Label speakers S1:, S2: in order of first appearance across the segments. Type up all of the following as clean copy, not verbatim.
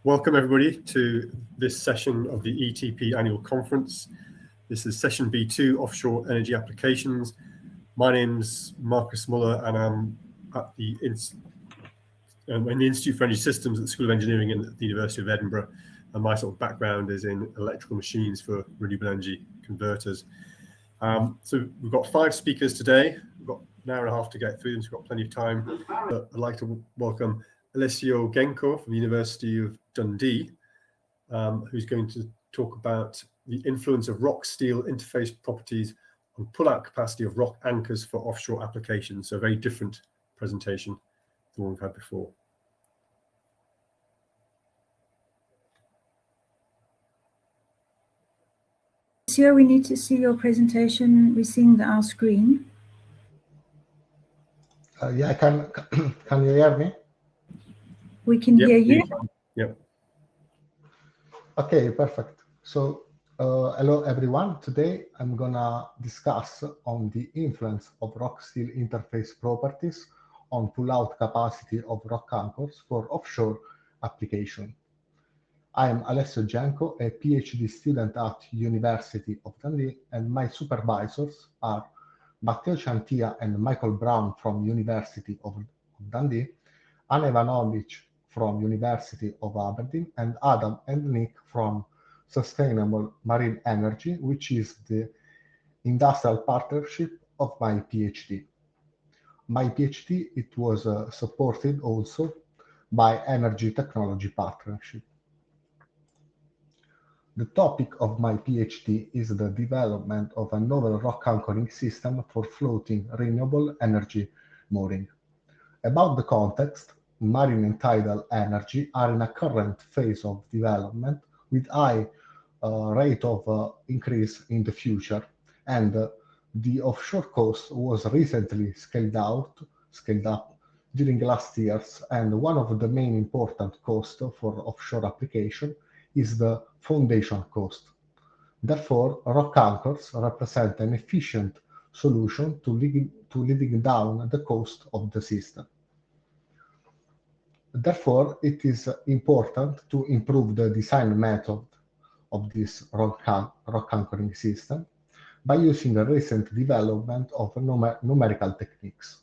S1: Welcome everybody to this session of the ETP annual conference. This is session B2, Offshore Energy Applications. My name's Marcus Muller and I'm at the in the Institute for Energy Systems at the School of Engineering at the University of Edinburgh. And my sort of background is in electrical machines for renewable energy converters. So we've got 5 speakers today. We've got an hour and a half to get through them, so we've got plenty of time. But I'd like to welcome Alessio Genco from the University of Dundee, who's going to talk about the influence of rock steel interface properties on pull-out capacity of rock anchors for offshore applications. So a very different presentation than the one we've had before.
S2: Here we need to see your presentation. We're seeing our screen.
S3: Yeah, can you hear me?
S2: We can hear you.
S1: Yep.
S3: Okay, perfect. So hello everyone. Today I'm gonna discuss on the influence of rock steel interface properties on pull-out capacity of rock anchors for offshore application. I am Alessio Genco, a PhD student at University of Dundee, and my supervisors are Matteo Ciantia and Michael Brown from University of Dundee, Anna Ivanovic from University of Aberdeen, and Adam and Nick from Sustainable Marine Energy, which is the industrial partnership of my PhD. My PhD, it was supported also by Energy Technology Partnership. The topic of my PhD is the development of a novel rock anchoring system for floating renewable energy mooring. About the context, marine and tidal energy are in a current phase of development with high rate of increase in the future, and the offshore coast was recently scaled up during last years, and one of the main important costs for offshore application is the foundation cost. Therefore, rock anchors represent an efficient solution to leading down the cost of the system. Therefore, it is important to improve the design method of this rock anchoring system by using a recent development of numerical techniques.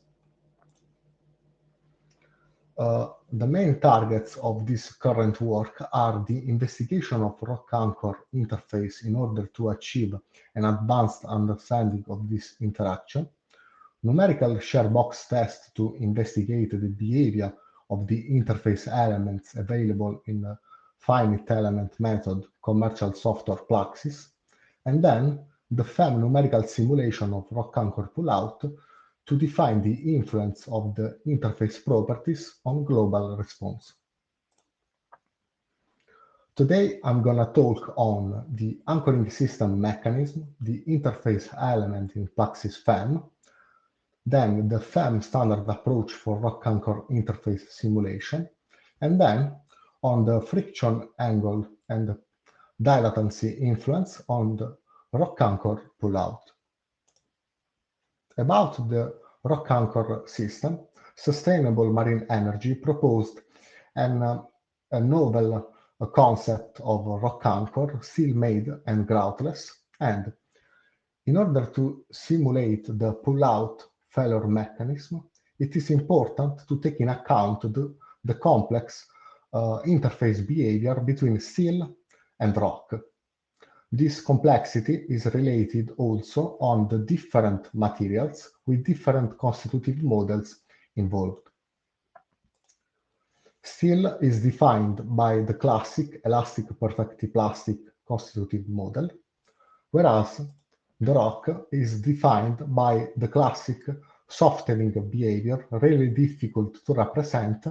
S3: The main targets of this current work are the investigation of rock anchor interface in order to achieve an advanced understanding of this interaction, numerical shear box test to investigate the behavior of the interface elements available in the finite element method commercial software Plaxis, and then the FEM numerical simulation of rock anchor pull-out to define the influence of the interface properties on global response. Today, I'm going to talk on the anchoring system mechanism, the interface element in Plaxis FEM, then the FEM standard approach for rock anchor interface simulation, and then on the friction angle and dilatancy influence on the rock anchor pull-out. About the rock anchor system, Sustainable Marine Energy proposed a novel concept of rock anchor, steel-made and groutless, and in order to simulate the pull-out failure mechanism, it is important to take in account the complex interface behavior between steel and rock. This complexity is related also on the different materials with different constitutive models involved. Steel is defined by the classic elastic perfectly plastic constitutive model, whereas the rock is defined by the classic softening behavior, really difficult to represent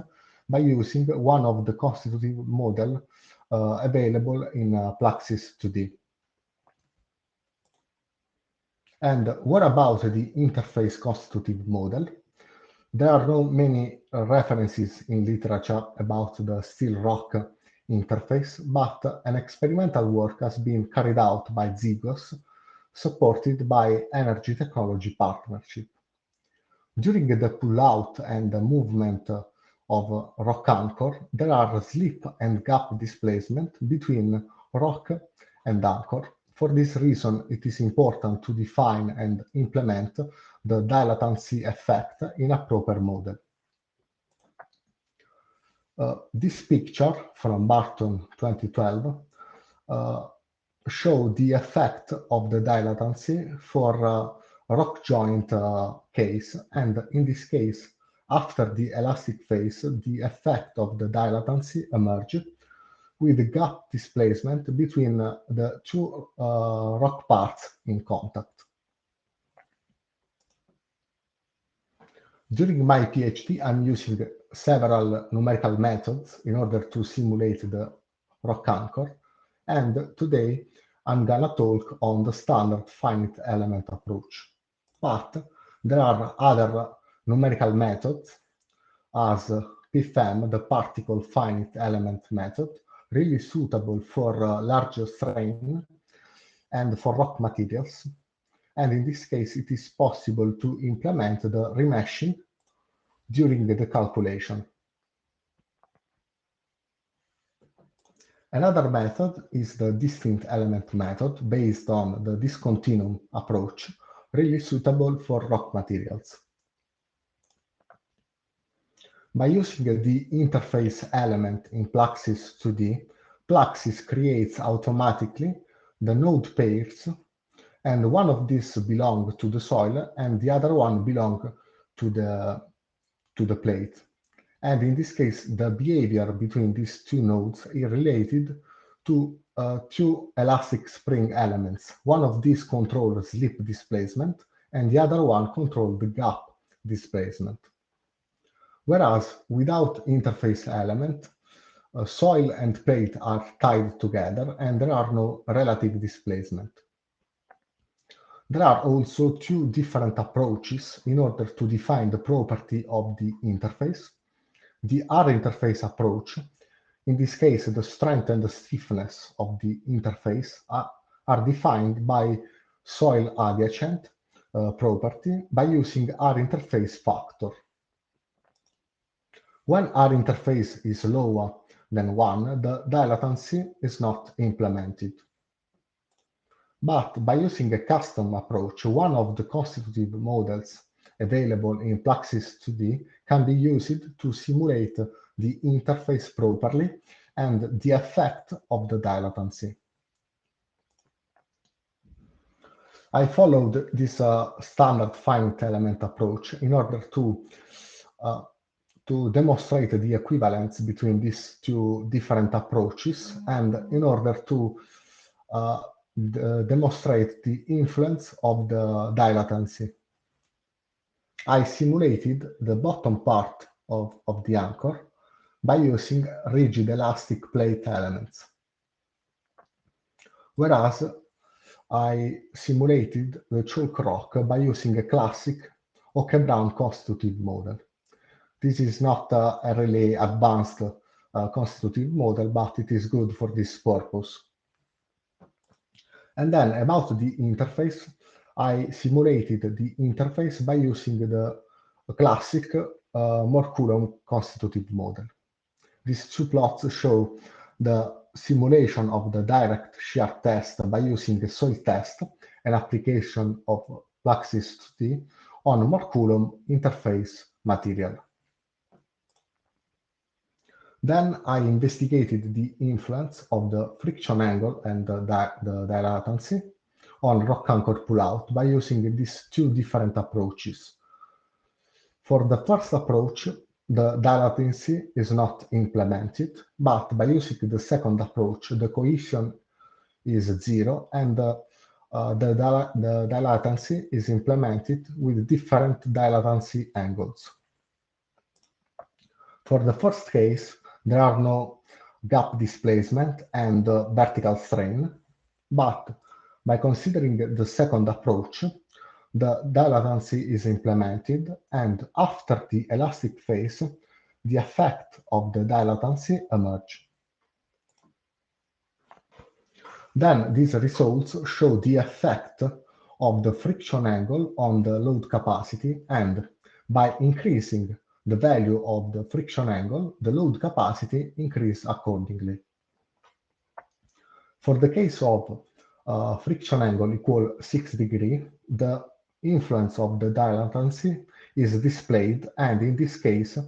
S3: by using one of the constitutive model available in Plaxis 2D. And what about the interface constitutive model? There are not many references in literature about the steel-rock interface, but an experimental work has been carried out by Zygos, supported by Energy Technology Partnership. During the pull-out and the movement of rock anchor, there are slip and gap displacement between rock and anchor. For this reason, it is important to define and implement the dilatancy effect in a proper model. This picture from Barton 2012 show the effect of the dilatancy for rock joint case, and in this case, after the elastic phase, the effect of the dilatancy emerged with the gap displacement between the two rock parts in contact. During my PhD, I'm using several numerical methods in order to simulate the rock anchor, and today I'm gonna talk on the standard finite element approach. But there are other numerical methods as PFM, the particle finite element method, really suitable for larger strain and for rock materials. And in this case, it is possible to implement the remeshing during the calculation. Another method is the distinct element method based on the discontinuum approach, really suitable for rock materials. By using the interface element in Plaxis 2D, Plaxis creates automatically the node pairs, and one of these belongs to the soil and the other one belongs to the plate. And in this case, the behavior between these two nodes is related to two elastic spring elements. One of these controls slip displacement and the other one controls the gap displacement. Whereas without interface element, soil and plate are tied together and there are no relative displacement. There are also two different approaches in order to define the property of the interface. The R-interface approach, in this case, the strength and the stiffness of the interface are defined by soil adjacent property by using R-interface factor. When R-interface is lower than 1, the dilatancy is not implemented. But by using a custom approach, one of the constitutive models available in Plaxis 2D can be used to simulate the interface properly and the effect of the dilatancy. I followed this standard finite element approach in order to demonstrate the equivalence between these two different approaches and in order to demonstrate the influence of the dilatancy. I simulated the bottom part of the anchor by using rigid elastic plate elements, whereas I simulated the chalk rock by using a classic O'Ke-Brown constitutive model. This is not a really advanced constitutive model, but it is good for this purpose. And then about the interface, I simulated the interface by using the classic Moore-Coulomb constitutive model. These two plots show the simulation of the direct shear test by using a soil test and application of Plaxis 2D on Moore-Coulomb interface material. Then I investigated the influence of the friction angle and the dilatancy on rock anchor pullout by using these two different approaches. For the first approach, the dilatancy is not implemented, but by using the second approach, the cohesion is 0 and the dilatancy is implemented with different dilatancy angles. For the first case, there are no gap displacement and vertical strain, but by considering the second approach, the dilatancy is implemented, and after the elastic phase, the effect of the dilatancy emerges. Then these results show the effect of the friction angle on the load capacity, and by increasing the value of the friction angle, the load capacity increases accordingly. For the case of friction angle equal 6 degrees, the influence of the dilatancy is displayed, and in this case,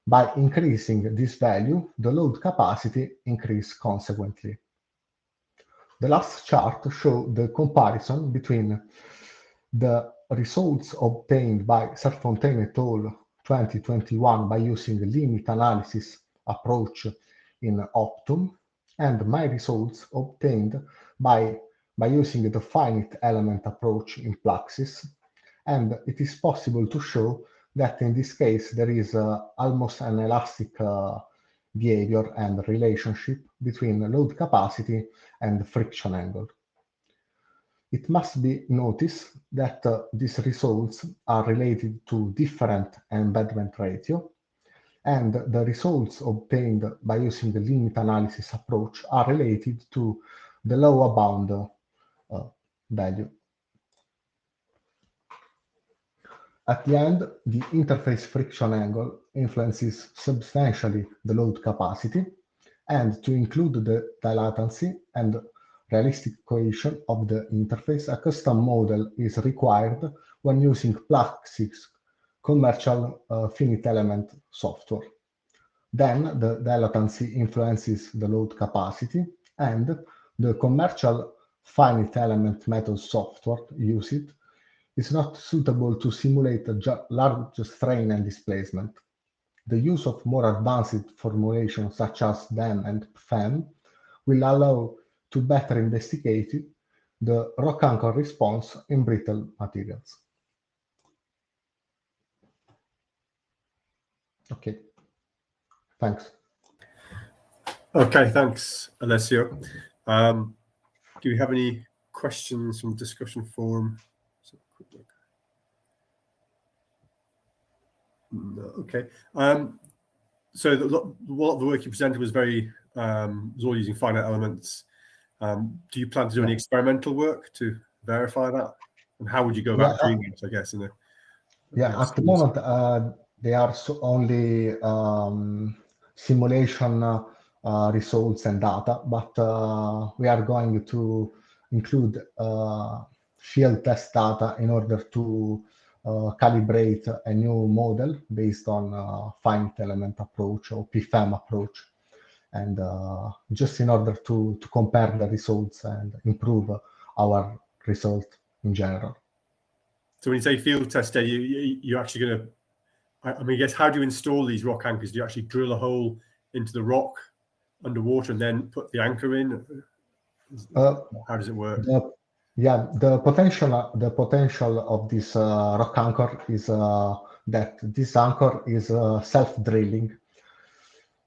S3: by increasing this value, the load capacity increases consequently. The last chart shows the comparison between the results obtained by Serfontaine et al. 2021 by using the limit analysis approach in Optum, and my results obtained by using the finite element approach in Plaxis. And it is possible to show that in this case there is almost an elastic behavior and relationship between load capacity and friction angle. It must be noticed that these results are related to different embedment ratio, and the results obtained by using the limit analysis approach are related to the lower bound value. At the end, the interface friction angle influences substantially the load capacity, and to include the dilatancy and realistic cohesion of the interface, a custom model is required when using Plaxis commercial finite element software. Then the dilatancy influences the load capacity, and the commercial finite element method software used is not suitable to simulate a large strain and displacement. The use of more advanced formulations such as DEM and PFEM will allow to better investigate the rock anchor response in brittle materials. Okay, thanks.
S1: Okay, thanks, Alessio. Do we have any questions from the discussion forum? No, okay. So a lot of the work you presented was was all using finite elements. Do you plan to do any experimental work to verify that? And how would you go about doing it, I guess?
S3: At the moment, they are only simulation results and data, but we are going to include field test data in order to calibrate a new model based on finite element approach or PFEM approach, and just in order to compare the results and improve our result in general.
S1: So when you say field test, you're actually going to, I mean, I guess, how do you install these rock anchors? Do you actually drill a hole into the rock underwater and then put the anchor in? How does it work?
S3: The potential of this rock anchor is that this anchor is self-drilling.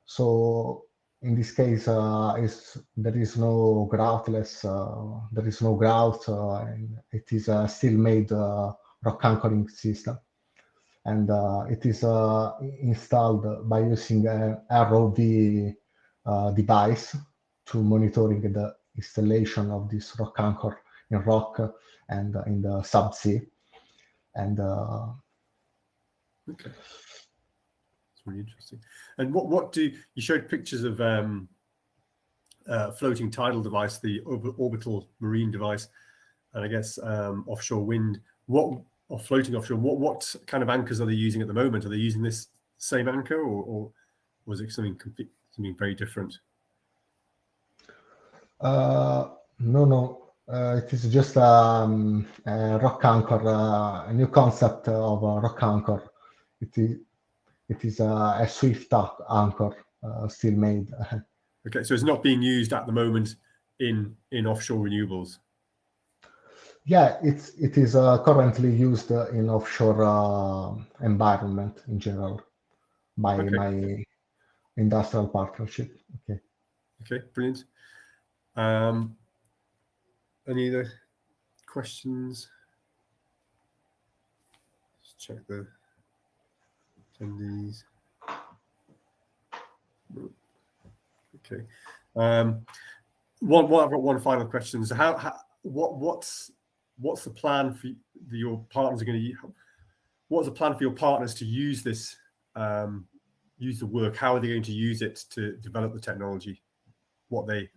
S3: So in this case, there is no groutless, there is no grout, and it is a still-made rock anchoring system. And it is installed by using an ROV device to monitoring the installation of this rock anchor in rock and in the subsea. And
S1: okay, it's really interesting. And what do you showed pictures of floating tidal device, the orbital marine device, and I guess offshore wind. Or floating offshore. What kind of anchors are they using at the moment? Are they using this same anchor, or was it something very different?
S3: No. It is just a rock anchor, a new concept of a rock anchor. It is a swift anchor, still made.
S1: Okay, so it's not being used at the moment in offshore renewables.
S3: Yeah, it is currently used in offshore environment in general by my industrial partnership.
S1: Okay, brilliant. Any other questions? Let's check the attendees. Okay. One final question. So what's the plan for your partners are going to? What's the plan for your partners to use this use the work? How are they going to use it to develop the technology? What are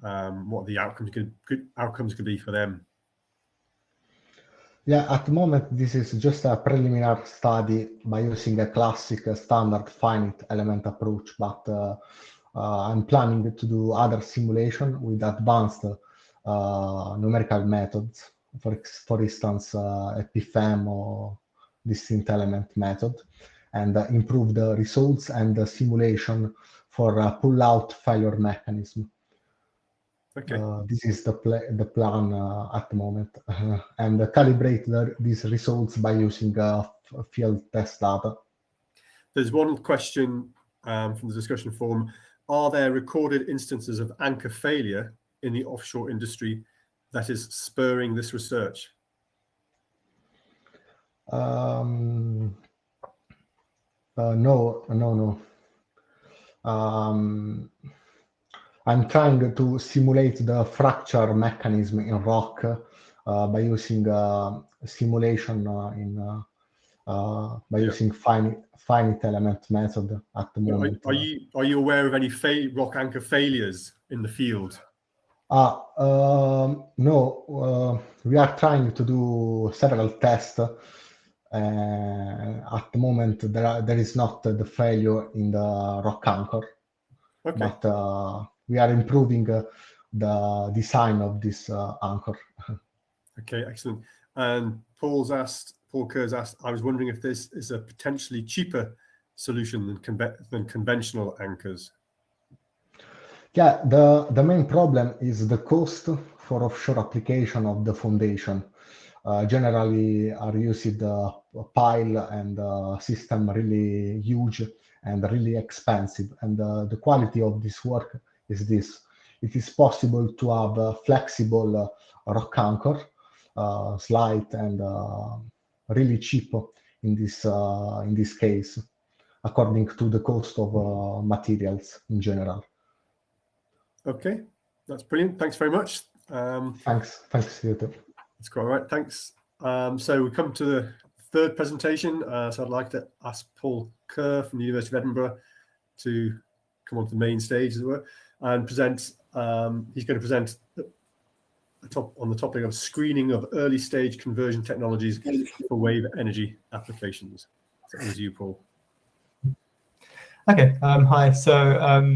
S1: the outcomes could be for them?
S3: Yeah, at the moment, this is just a preliminary study by using a classic standard finite element approach, but I'm planning to do other simulation with advanced numerical methods, for instance, EPFM or distinct element method, and improve the results and the simulation for a pull-out failure mechanism.
S1: Okay.
S3: This is the plan at the moment, and calibrate these results by using field test data.
S1: There's one question from the discussion forum. Are there recorded instances of anchor failure in the offshore industry that is spurring this research?
S3: No. I'm trying to simulate the fracture mechanism in rock by using simulation by using finite element method at the moment.
S1: Are you aware of any rock anchor failures in the field?
S3: No. We are trying to do several tests. At the moment, there is not the failure in the rock anchor. Okay. But we are improving the design of this anchor.
S1: Okay, excellent. And Paul Kerr's asked, I was wondering if this is a potentially cheaper solution than conventional anchors.
S3: Yeah, the main problem is the cost for offshore application of the foundation. Generally are used pile and system really huge and really expensive. And the quality of this work is this. It is possible to have a flexible rock anchor, slight and really cheap in this case, according to the cost of materials in general.
S1: Okay, that's brilliant. Thanks very much.
S3: Thanks, you too.
S1: That's quite all right. Thanks. So we come to the third presentation. So I'd like to ask Paul Kerr from the University of Edinburgh to come onto the main stage, as it were, and present. He's going to present on the topic of screening of early stage conversion technologies for wave energy applications. So over to you, Paul.
S4: Okay. Hi. So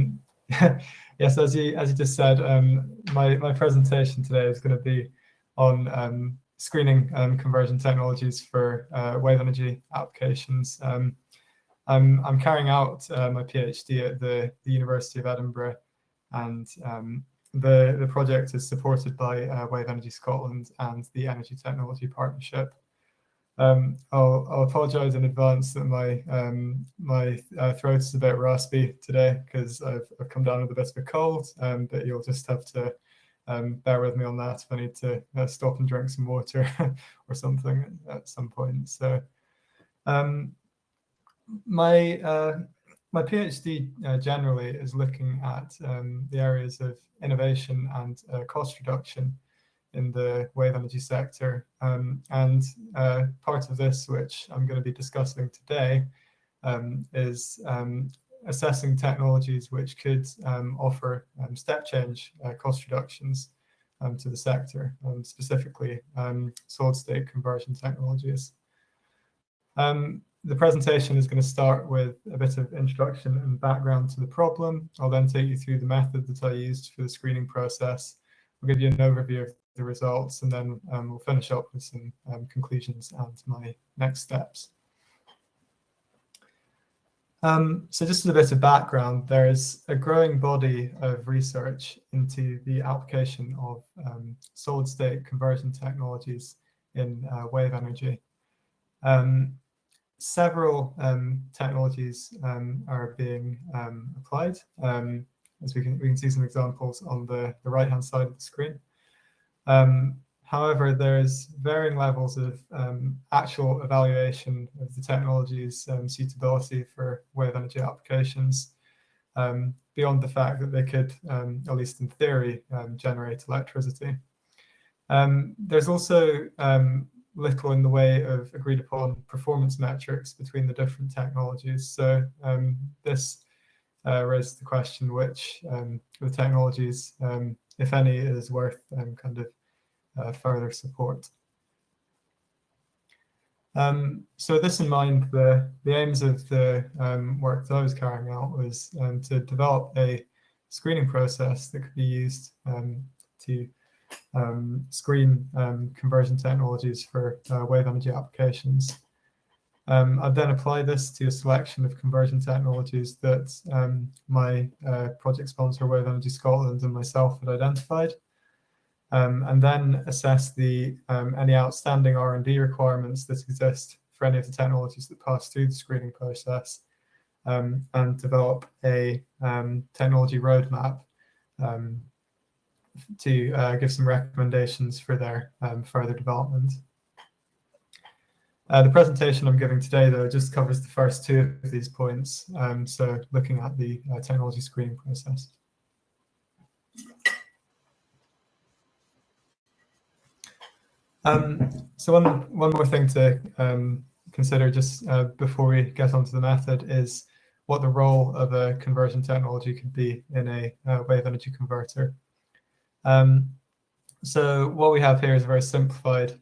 S4: yes, as you just said, my presentation today is going to be on screening conversion technologies for wave energy applications. I'm carrying out my PhD at the University of Edinburgh, and the project is supported by Wave Energy Scotland and the Energy Technology Partnership. I'll apologise in advance that my throat is a bit raspy today because I've come down with a bit of a cold, but you'll just have to bear with me on that if I need to stop and drink some water or something at some point. So my PhD generally is looking at the areas of innovation and cost reduction in the wave energy sector. And part of this, which I'm going to be discussing today, is assessing technologies which could offer step change cost reductions to the sector, specifically solid state conversion technologies. The presentation is going to start with a bit of introduction and background to the problem. I'll then take you through the method that I used for the screening process. I'll give you an overview of the results, and then we'll finish up with some conclusions and my next steps. So just as a bit of background, there is a growing body of research into the application of solid state conversion technologies in wave energy. Several technologies are being applied. As we can see some examples on the right-hand side of the screen. However, there's varying levels of actual evaluation of the technology's suitability for wave energy applications, beyond the fact that they could, at least in theory, generate electricity. There's also little in the way of agreed upon performance metrics between the different technologies. So this raises the question which of the technologies, if any, is worth kind of further support. So with this in mind, the aims of the work that I was carrying out was to develop a screening process that could be used to screen conversion technologies for wave energy applications. I'd then apply this to a selection of conversion technologies that my project sponsor, Wave Energy Scotland, and myself had identified, and then assess the any outstanding R&D requirements that exist for any of the technologies that pass through the screening process, and develop a technology roadmap to give some recommendations for their further development. The presentation I'm giving today, though, just covers the first two of these points, so looking at the technology screening process. So one more thing to consider just before we get onto the method is what the role of a conversion technology could be in a wave energy converter. So what we have here is a very simplified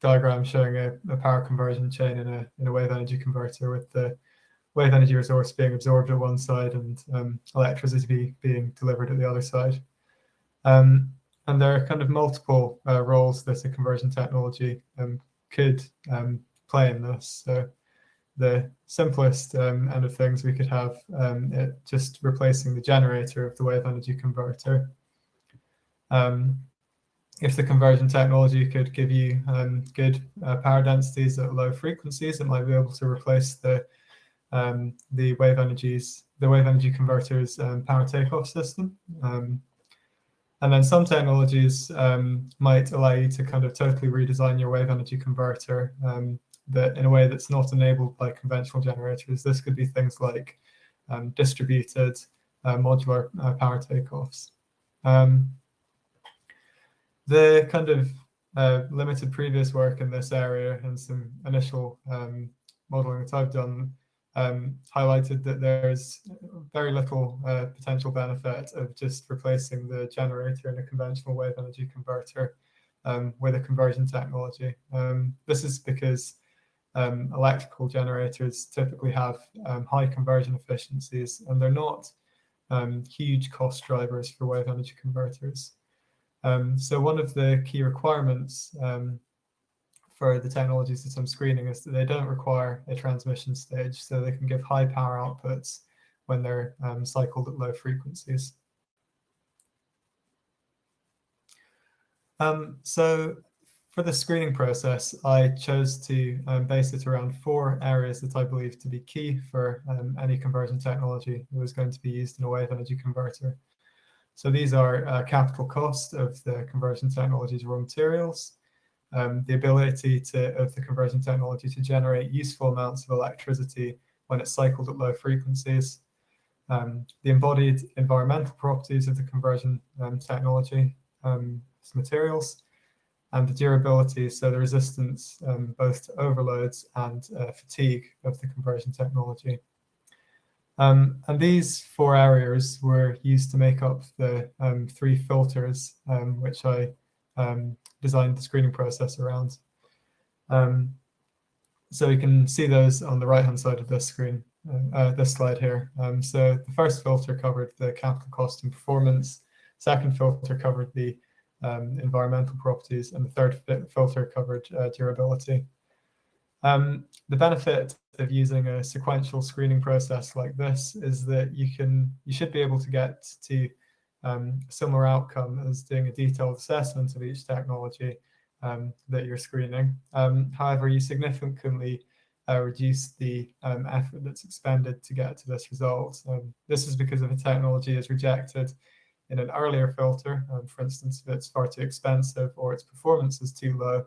S4: diagram showing a power conversion chain in a wave energy converter, with the wave energy resource being absorbed at one side and electricity being delivered at the other side. And there are kind of multiple roles that a conversion technology could play in this. So the simplest end of things, we could have it just replacing the generator of the wave energy converter. If the conversion technology could give you good power densities at low frequencies, it might be able to replace the wave energy converter's power takeoff system. And then some technologies might allow you to kind of totally redesign your wave energy converter that in a way that's not enabled by conventional generators. This could be things like distributed modular power takeoffs. The kind of limited previous work in this area and some initial modeling that I've done highlighted that there's very little potential benefit of just replacing the generator in a conventional wave energy converter with a conversion technology. This is because electrical generators typically have high conversion efficiencies, and they're not huge cost drivers for wave energy converters. So one of the key requirements for the technologies that I'm screening is that they don't require a transmission stage, so they can give high power outputs when they're cycled at low frequencies. So for the screening process, I chose to base it around 4 areas that I believe to be key for any conversion technology that was going to be used in a wave energy converter. So these are capital cost of the conversion technology's raw materials, the ability of the conversion technology to generate useful amounts of electricity when it's cycled at low frequencies, the embodied environmental properties of the conversion technology, its materials, and the durability, so the resistance both to overloads and fatigue of the conversion technology. And these 4 areas were used to make up the 3 filters which I designed the screening process around. So you can see those on the right-hand side of this screen, this slide here. So the first filter covered the capital cost and performance. Second filter covered the environmental properties, and the third filter covered durability. The benefit of using a sequential screening process like this is that you should be able to get to a similar outcome as doing a detailed assessment of each technology that you're screening. However, you significantly reduce the effort that's expended to get to this result. This is because if a technology is rejected in an earlier filter, for instance, if it's far too expensive or its performance is too low,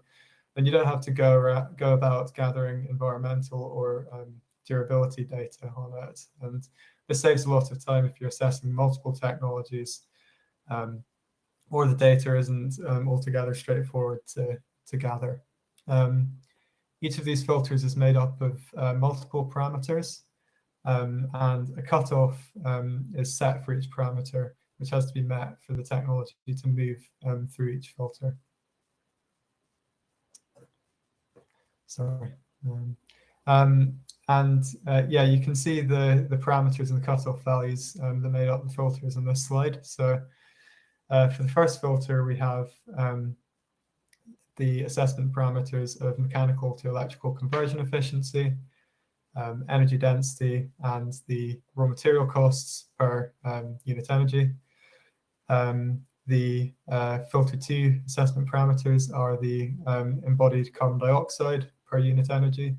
S4: then you don't have to go about gathering environmental or durability data on it. And this saves a lot of time if you're assessing multiple technologies, or the data isn't altogether straightforward to gather. Each of these filters is made up of multiple parameters, and a cutoff is set for each parameter, which has to be met for the technology to move through each filter. Sorry. Yeah, you can see the parameters and the cutoff values that made up the filters on this slide. So for the first filter, we have the assessment parameters of mechanical to electrical conversion efficiency, energy density, and the raw material costs per unit energy. The filter 2 assessment parameters are the embodied carbon dioxide per unit energy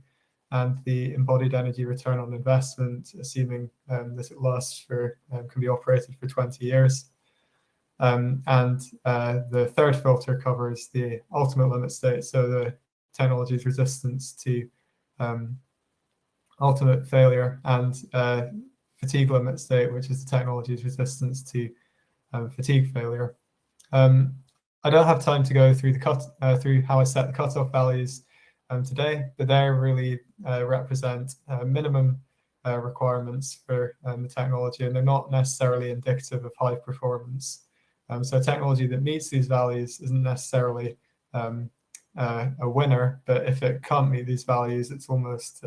S4: and the embodied energy return on investment, assuming that it lasts for, can be operated for 20 years. The third filter covers the ultimate limit state, so the technology's resistance to ultimate failure, and fatigue limit state, which is the technology's resistance to fatigue failure. I don't have time to go through through how I set the cutoff values today, but they really represent minimum requirements for the technology, and they're not necessarily indicative of high performance. So technology that meets these values isn't necessarily a winner, but if it can't meet these values, it's almost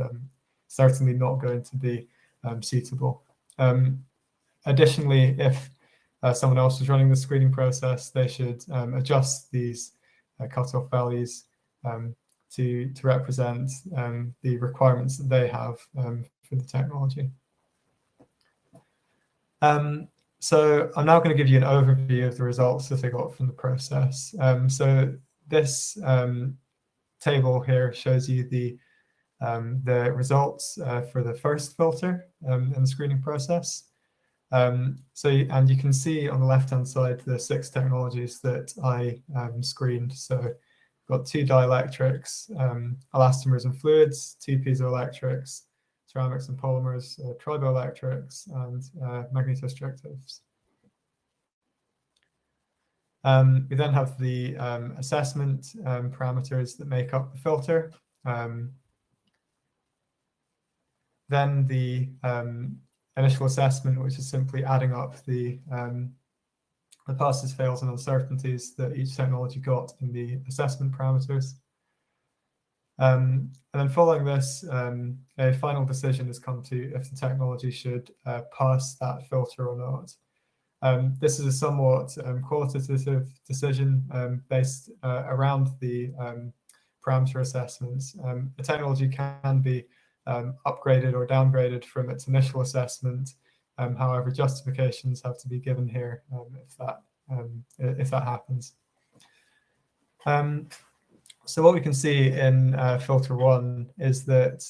S4: certainly not going to be suitable. Additionally, if someone else is running the screening process, they should adjust these cutoff values to represent the requirements that they have for the technology. So I'm now going to give you an overview of the results that I got from the process. So this table here shows you the results for the first filter in the screening process. And you can see on the left-hand side the 6 technologies that I screened. So we've got 2 dielectrics, elastomers and fluids, 2 piezoelectrics, ceramics and polymers, triboelectrics, and magnetostrictives. We then have the assessment parameters that make up the filter. Then the initial assessment, which is simply adding up the passes, fails, and uncertainties that each technology got in the assessment parameters. And then following this, a final decision has come to if the technology should pass that filter or not. This is a somewhat qualitative decision based around the parameter assessments. The technology can be upgraded or downgraded from its initial assessment. However, justifications have to be given here if that happens. So what we can see in filter 1 is that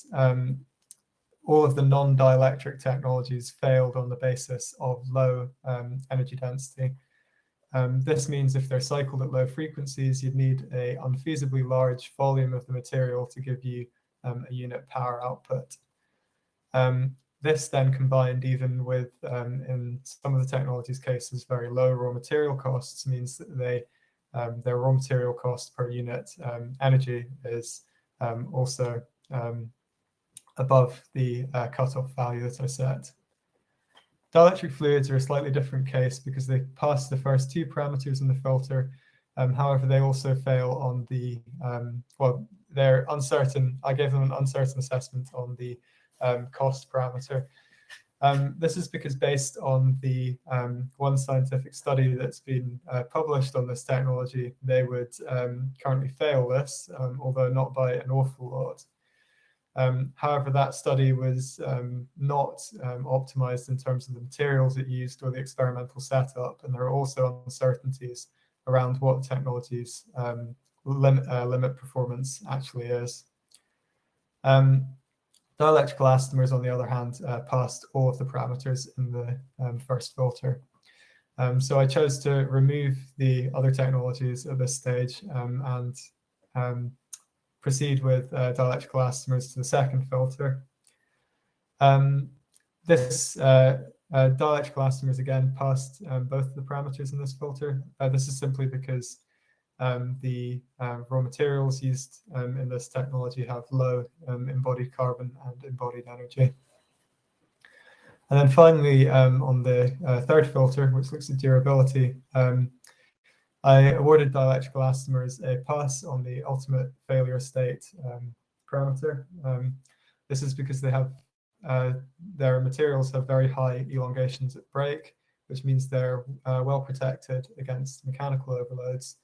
S4: all of the non-dielectric technologies failed on the basis of low energy density. This means if they're cycled at low frequencies, you'd need an unfeasibly large volume of the material to give you a unit power output. This then combined even with, in some of the technologies' cases, very low raw material costs means that their raw material cost per unit energy is also above the cutoff value that I set. Dielectric fluids are a slightly different case because they pass the first 2 parameters in the filter. However, they also fail on the, well, they're uncertain. I gave them an uncertain assessment on the cost parameter. This is because based on the one scientific study that's been published on this technology, they would currently fail this, although not by an awful lot. However, that study was not optimized in terms of the materials it used or the experimental setup, and there are also uncertainties around what the technology's limit performance actually is. Dielectric elastomers, on the other hand, passed all of the parameters in the first filter. So I chose to remove the other technologies at this stage and proceed with dielectric elastomers to the second filter. This dielectric elastomers again passed both the parameters in this filter. This is simply because the raw materials used in this technology have low embodied carbon and embodied energy. And then finally, on the third filter, which looks at durability, I awarded dielectric elastomers a pass on the ultimate failure state parameter. This is because they have their materials have very high elongations at break, which means they're well protected against mechanical overloads.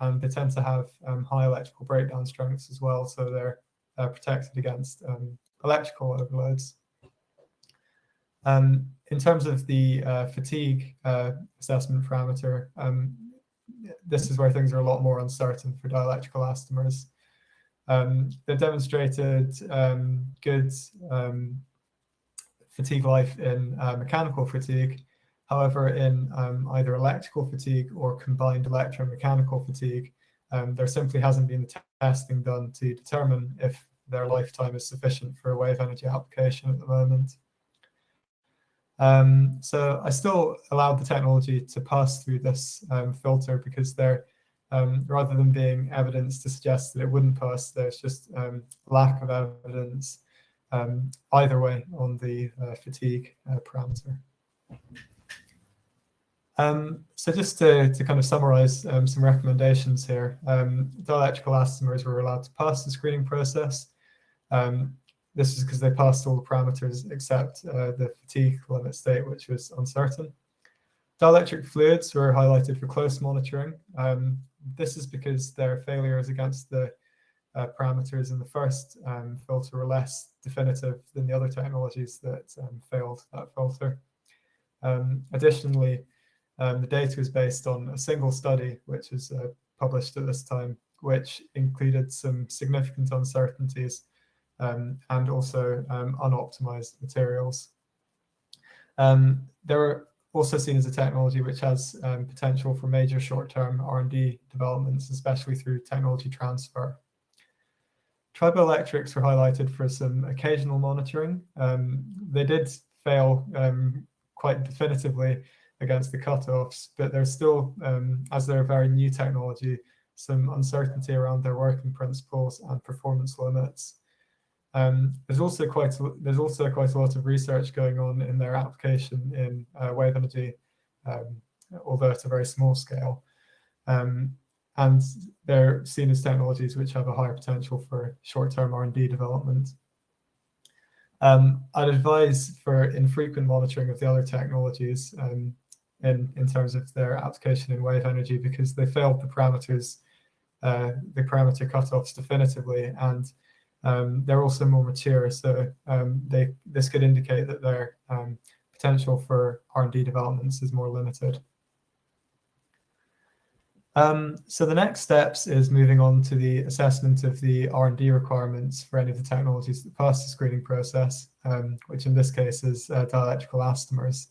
S4: And they tend to have high electrical breakdown strengths as well, so they're protected against electrical overloads. In terms of the fatigue assessment parameter, this is where things are a lot more uncertain for dielectric elastomers. They've demonstrated good fatigue life in mechanical fatigue. However, in either electrical fatigue or combined electromechanical fatigue, there simply hasn't been testing done to determine if their lifetime is sufficient for a wave energy application at the moment. So I still allowed the technology to pass through this filter because they're, rather than being evidence to suggest that it wouldn't pass, there's just lack of evidence either way on the fatigue parameter. So just to kind of summarize some recommendations here, dielectric elastomers were allowed to pass the screening process. This is because they passed all the parameters except the fatigue limit state, which was uncertain. Dielectric fluids were highlighted for close monitoring. This is because their failures against the parameters in the first filter were less definitive than the other technologies that failed that filter. Additionally, the data was based on a single study, which was published at this time, which included some significant uncertainties and also unoptimized materials. They were also seen as a technology which has potential for major short-term R&D developments, especially through technology transfer. Triboelectrics were highlighted for some occasional monitoring. They did fail quite definitively against the cutoffs, but there's still, as they're a very new technology, some uncertainty around their working principles and performance limits. There's also quite a lot of research going on in their application in wave energy, although at a very small scale. And they're seen as technologies which have a higher potential for short-term R&D development. I'd advise for infrequent monitoring of the other technologies in terms of their application in wave energy, because they failed the parameter cutoffs definitively, and they're also more mature, so this could indicate that their potential for R&D developments is more limited. So the next steps is moving on to the assessment of the R&D requirements for any of the technologies that pass the screening process, which in this case is dielectric elastomers.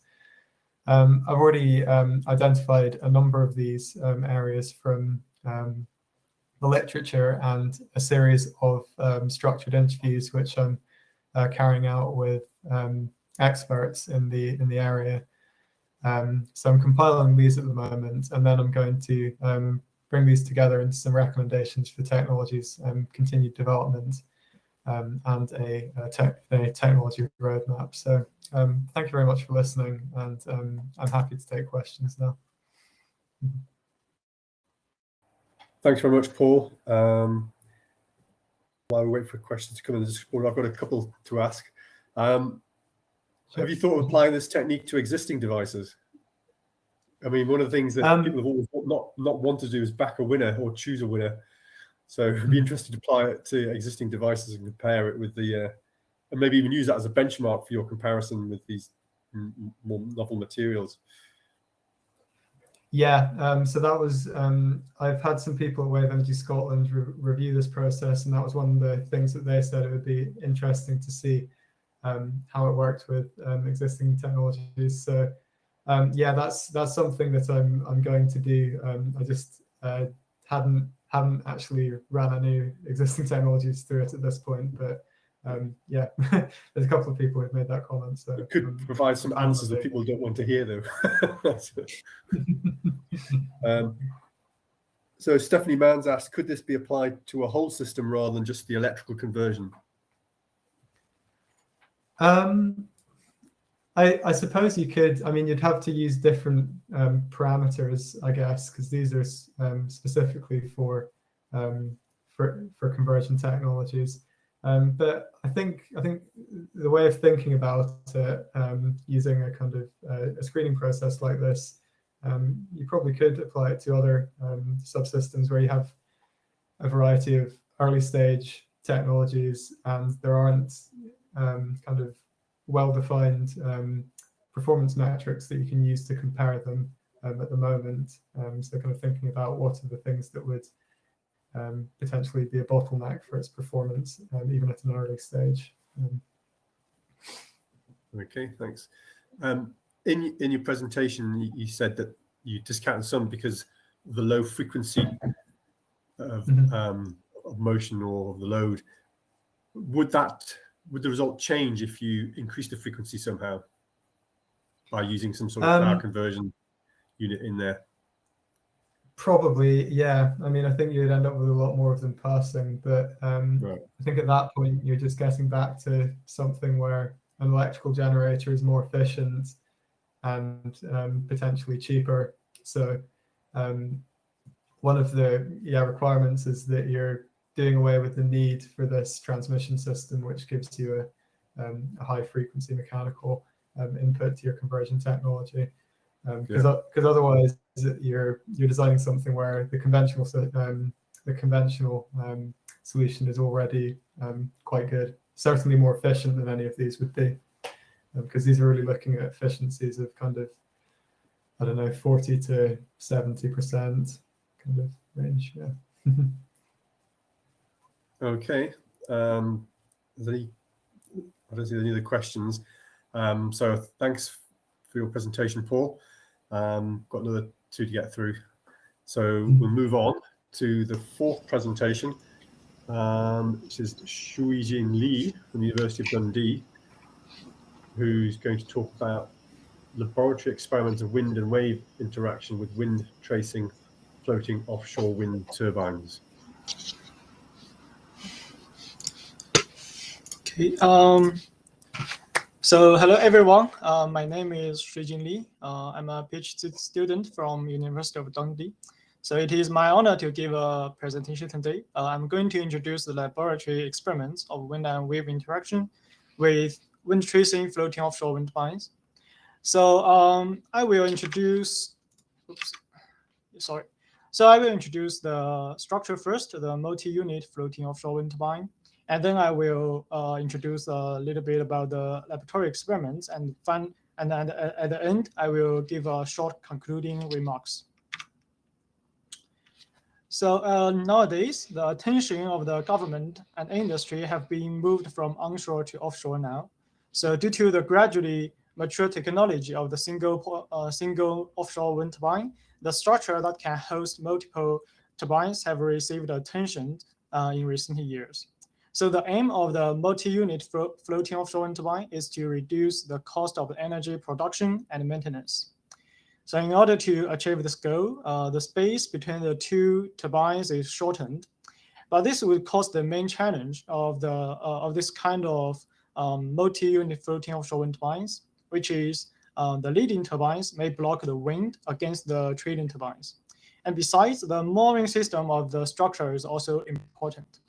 S4: I've already identified a number of these areas from the literature and a series of structured interviews which I'm carrying out with experts in the area. So I'm compiling these at the moment, and then I'm going to bring these together into some recommendations for technologies, continued development, and a technology roadmap. So thank you very much for listening, and I'm happy to take questions now.
S1: Thanks very much, Paul. While we wait for questions to come in the Discord, I've got a couple to ask. Have you thought of applying this technique to existing devices? I mean, one of the things that people have always not wanted to do is back a winner or choose a winner. So it'd be interesting to apply it to existing devices and compare it with the, and maybe even use that as a benchmark for your comparison with these more novel materials.
S4: Yeah, so that was, I've had some people at Wave Energy Scotland review this process, and that was one of the things that they said it would be interesting to see how it worked with existing technologies. So yeah, that's something that I'm going to do. I just hadn't actually ran any existing technologies through it at this point, but yeah, there's a couple of people who've made that comment. So
S1: it could provide some answers that people don't want to hear, though. So Stephanie Mans asked, could this be applied to a whole system rather than just the electrical conversion?
S4: I suppose you could. I mean, you'd have to use different parameters, I guess, because these are specifically for conversion technologies. But I think the way of thinking about it, using a kind of a screening process like this, you probably could apply it to other subsystems where you have a variety of early stage technologies and there aren't kind of well-defined performance metrics that you can use to compare them at the moment. So kind of thinking about what are the things that would potentially be a bottleneck for its performance, even at an early stage.
S1: Okay, thanks. In your presentation, you said that you discounted some because of the low frequency of motion or of the load. Would the result change if you increase the frequency somehow by using some sort of power conversion unit in there?
S4: Probably, yeah. I mean, I think you'd end up with a lot more of them passing, but
S1: Right.
S4: I think at that point you're just getting back to something where an electrical generator is more efficient and potentially cheaper. So one of the requirements is that you're doing away with the need for this transmission system, which gives you a high frequency mechanical input to your conversion technology. Because otherwise you're designing something where the conventional solution is already quite good, certainly more efficient than any of these would be, because these are really looking at efficiencies of kind of, I don't know, 40 to 70% kind of range. Yeah.
S1: Okay. I don't see any other questions. So thanks for your presentation, Paul. Got another two to get through. So we'll move on to the fourth presentation, which is Shuijin Li from the University of Dundee, who's going to talk about laboratory experiments of wind and wave interaction with wind tracing floating offshore wind turbines.
S5: Okay. So hello everyone. My name is Shuijin Li. I'm a PhD student from University of Dundee. So it is my honor to give a presentation today. I'm going to introduce the laboratory experiments of wind and wave interaction with wind tracing floating offshore wind turbines. So I will introduce. So I will introduce the structure first, the multi-unit floating offshore wind turbine. And then I will introduce a little bit about the laboratory experiments and at the end, I will give a short concluding remarks. So nowadays, the attention of the government and industry have been moved from onshore to offshore now. So due to the gradually mature technology of the single offshore wind turbine, the structure that can host multiple turbines have received attention in recent years. So the aim of the multi-unit floating offshore wind turbine is to reduce the cost of energy production and maintenance. So in order to achieve this goal, the space between the two turbines is shortened. But this would cause the main challenge of this kind of multi-unit floating offshore wind turbines, which is the leading turbines may block the wind against the trailing turbines. And besides, the mooring system of the structure is also important.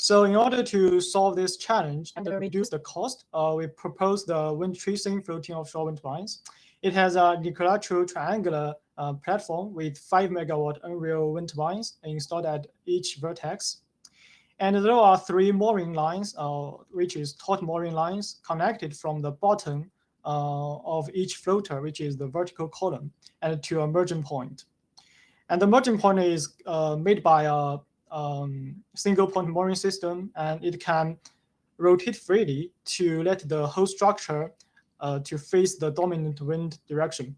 S5: So in order to solve this challenge and reduce the cost, we propose the wind tracing floating offshore wind turbines. It has a equilateral triangular platform with 5 megawatt Unreal wind turbines installed at each vertex. And there are 3 mooring lines, which is taut mooring lines, connected from the bottom of each floater, which is the vertical column, and to a merging point. And the merging point is made by a single point mooring system, and it can rotate freely to let the whole structure to face the dominant wind direction.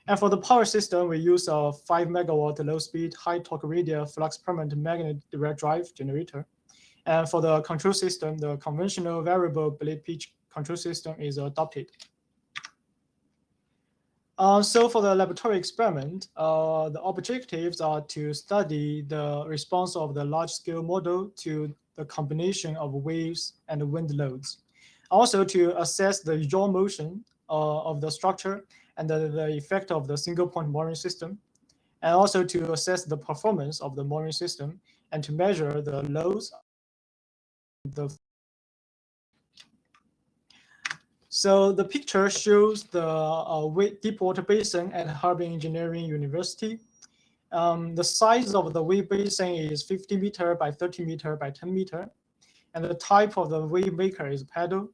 S5: And for the power system, we use a 5 megawatt low-speed, high-torque radial flux permanent magnet direct drive generator. And for the control system, the conventional variable blade pitch control system is adopted. So for the laboratory experiment, the objectives are to study the response of the large-scale model to the combination of waves and wind loads. Also to assess the yaw motion of the structure and the effect of the single-point mooring system, and also to assess the performance of the mooring system and to measure the loads. So the picture shows the deep water basin at Harbin Engineering University. The size of the wave basin is 50 meter by 30 meter by 10 meter. And the type of the wave maker is paddle.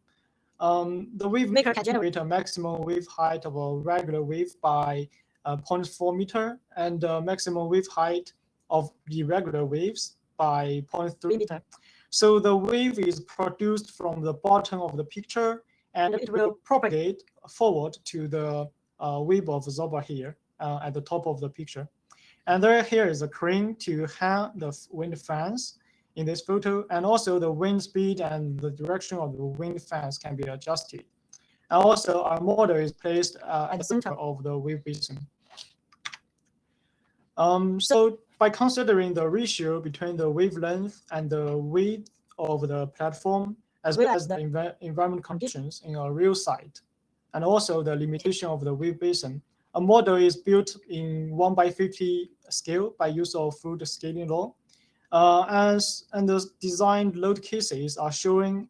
S5: The wave maker can generate a maximum wave height of a regular wave by 0.4 meter and a maximum wave height of irregular waves by 0.3 meter. So the wave is produced from the bottom of the picture, and it will propagate forward to the wave absorber here at the top of the picture. And here is a crane to hang the wind fans in this photo, and also the wind speed and the direction of the wind fans can be adjusted. And also our model is placed at the center of the wave basin. So by considering the ratio between the wavelength and the width of the platform, as well as the environment conditions in a real site, and also the limitation of the wave basin, a model is built in 1/50 scale by use of fluid scaling law. And the designed load cases are showing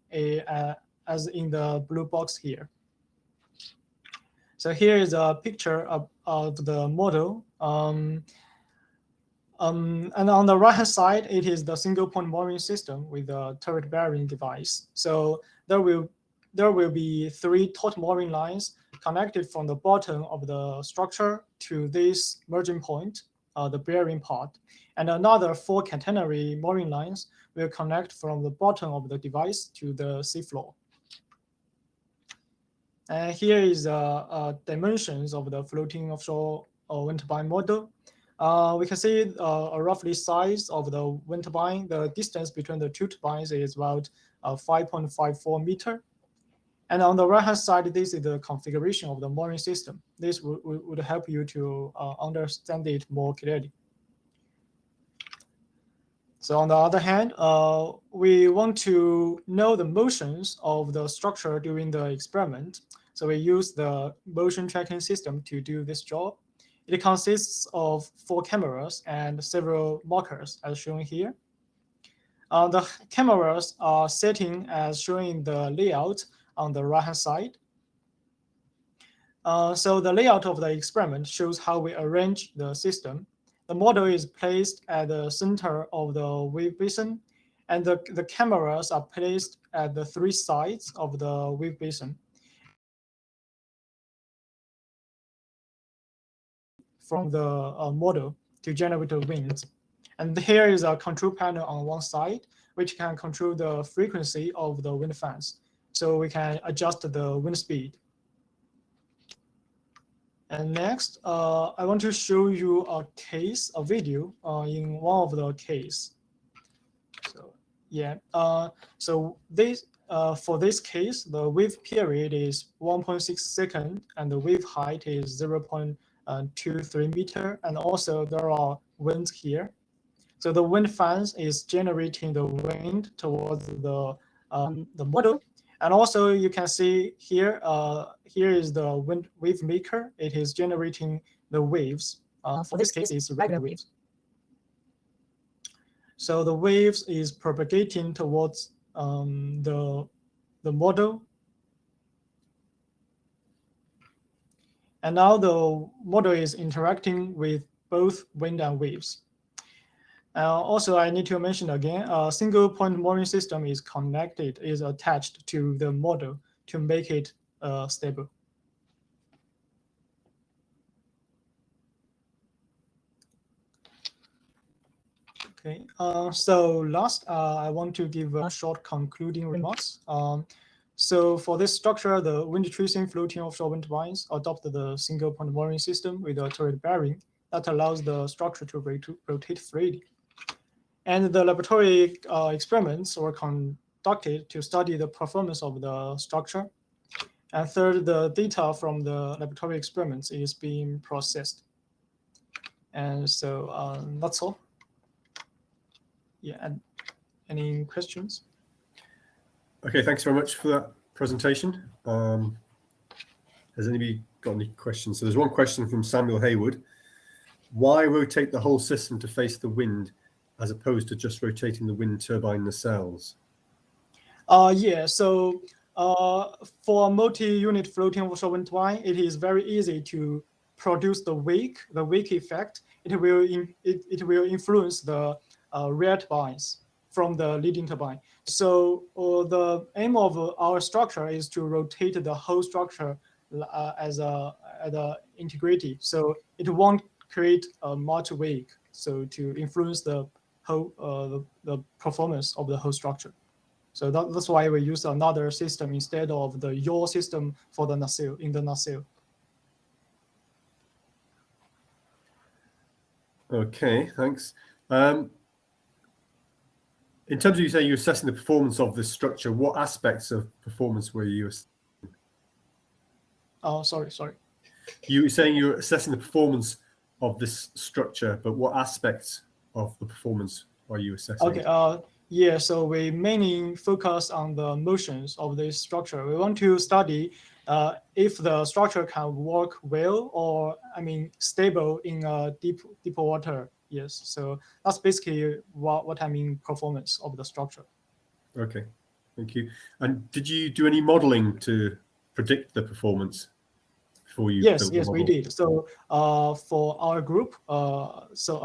S5: as in the blue box here. So here is a picture of the model. And on the right-hand side, it is the single-point mooring system with a turret bearing device. So there will be 3 taut mooring lines connected from the bottom of the structure to this merging point, the bearing part, and another 4 catenary mooring lines will connect from the bottom of the device to the seafloor. And here is dimensions of the floating offshore wind turbine model. We can see a roughly size of the wind turbine. The distance between the 2 turbines is about 5.54 meter. And on the right-hand side, this is the configuration of the mooring system. This would help you to understand it more clearly. So on the other hand, we want to know the motions of the structure during the experiment. So we use the motion tracking system to do this job. It consists of 4 cameras and several markers as shown here. The cameras are setting as showing the layout on the right-hand side. So the layout of the experiment shows how we arrange the system. The model is placed at the center of the wave basin, and the cameras are placed at the 3 sides of the wave basin. From the model to generate the winds. And here is a control panel on one side, which can control the frequency of the wind fans. So we can adjust the wind speed. And next, I want to show you a case, a video in one of the case. So yeah, so this for this case, the wave period is 1.6 seconds, and the wave height is 0.23 meter, and also there are winds here. So the wind fans is generating the wind towards the model. And also you can see here, here is the wave maker. It is generating the waves. For this case, it's regular waves. So the waves is propagating towards the model. And now the model is interacting with both wind and waves. Also, I need to mention again, a single point mooring system is connected, is attached to the model to make it stable. Okay, so last, I want to give a short concluding remarks. So for this structure, the wind tracing floating offshore wind turbines adopt the single point mooring system with a turret bearing that allows the structure to rotate freely. And the laboratory experiments were conducted to study the performance of the structure. And third, the data from the laboratory experiments is being processed. And so that's all. Yeah, and any questions?
S1: Okay, thanks very much for that presentation. Has anybody got any questions? So there's one question from Samuel Haywood. Why rotate the whole system to face the wind as opposed to just rotating the wind turbine nacelles?
S5: Yeah, so for multi-unit floating offshore wind turbine, it is very easy to produce the wake effect. It will influence the rear turbines from the leading turbine. So the aim of our structure is to rotate the whole structure as a integrity. So it won't create much wake. So to influence the whole the performance of the whole structure. So that's why we use another system instead of the yaw system for the nacelle in the nacelle.
S1: Okay, thanks. In terms of you saying you're assessing the performance of this structure, what aspects of performance were you assessing?
S5: Oh, sorry.
S1: You were saying you're assessing the performance of this structure, but what aspects of the performance are you assessing?
S5: Okay. Yeah. So we mainly focus on the motions of this structure. We want to study if the structure can work well or stable in deep water. Yes. So that's basically what I mean performance of the structure.
S1: Okay, thank you. And did you do any modeling to predict the performance before you built the
S5: Yes, we
S1: model?
S5: did. So for our group, so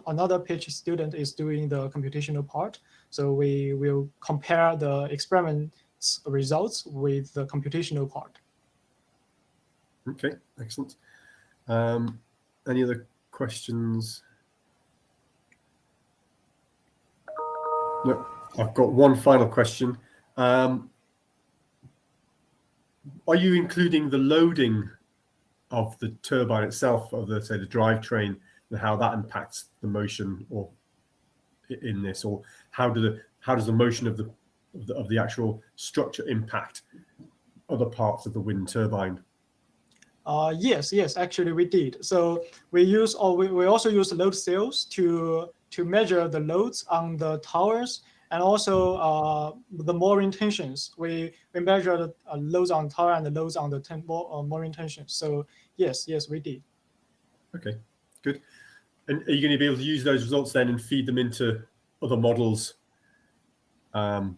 S5: another PhD student is doing the computational part. So we will compare the experiments results with the computational part.
S1: Okay, excellent. Any other questions? No, I've got one final question. Are you including the loading of the turbine itself, of the drivetrain, and how that impacts the motion, or in this, or how does the motion of the actual structure impact other parts of the wind turbine?
S5: Yes, actually we did. So we also use load cells to measure the loads on the towers, and also the mooring tensions. We measure the loads on the tower and the loads on the mooring tensions. So yes, we did. Okay,
S1: good. And are you going to be able to use those results then and feed them into other models to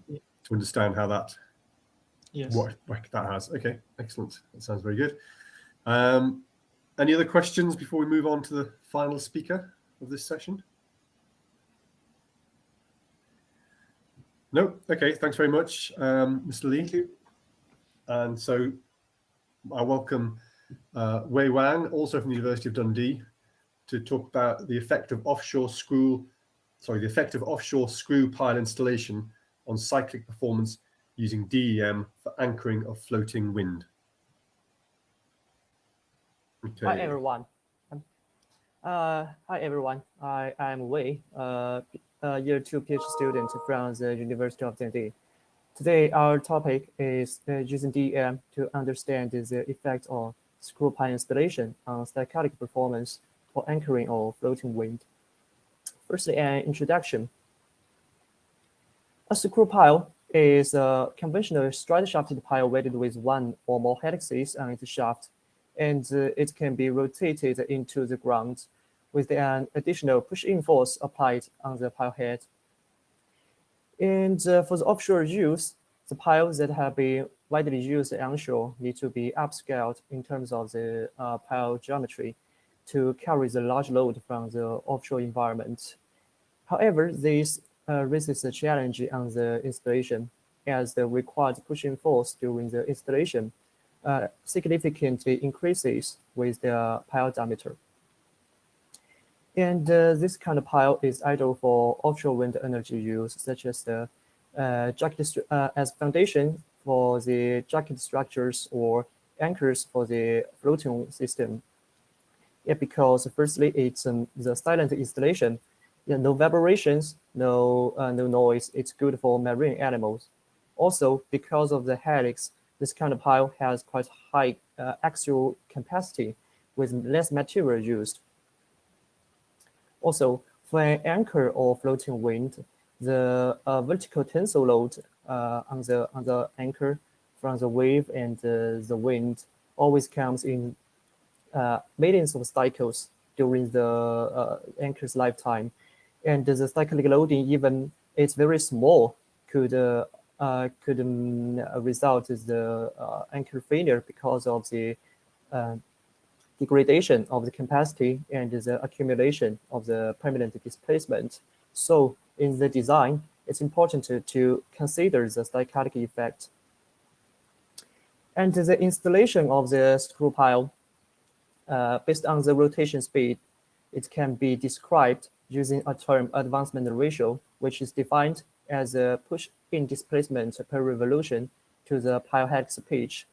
S1: understand how that what that has? Okay, excellent. That sounds very good. Any other questions before we move on to the final speaker of this session? No? Okay, thanks very much, Mr. Lee.
S5: Thank you.
S1: And so I welcome Wei Wang, also from the University of Dundee, to talk about the effect of offshore screw pile installation on cyclic performance using DEM for anchoring of floating wind. Okay.
S6: Hi everyone. I am Wei, year 2 PhD student from the University of Dundee. Today our topic is using DEM to understand the effect of screw pile installation on cyclic performance for anchoring of floating wind. Firstly, an introduction. A screw pile is a conventional straight-shafted pile weighted with one or more helices on its shaft, and it can be rotated into the ground with an additional push-in force applied on the pile head. And for the offshore use, the piles that have been widely used onshore need to be upscaled in terms of the pile geometry to carry the large load from the offshore environment. However, this raises a challenge on the installation, as the required pushing force during the installation significantly increases with the pile diameter. And this kind of pile is ideal for offshore wind energy use, such as the as foundation for the jacket structures or anchors for the floating system. Yeah, because firstly, it's the silent installation. Yeah, no vibrations, no noise. It's good for marine animals. Also, because of the helix this kind of pile has quite high axial capacity with less material used. Also, for an anchor or floating wind, the vertical tensile load on the anchor from the wave and the wind always comes in millions of cycles during the anchor's lifetime, and the cyclic loading, even it's very small, could result in the anchor failure because of the degradation of the capacity and the accumulation of the permanent displacement. So in the design, it's important to consider the stochastic effect. And the installation of the screw pile, based on the rotation speed, it can be described using a term advancement ratio, which is defined as a push-in displacement per revolution to the pile helix pitch.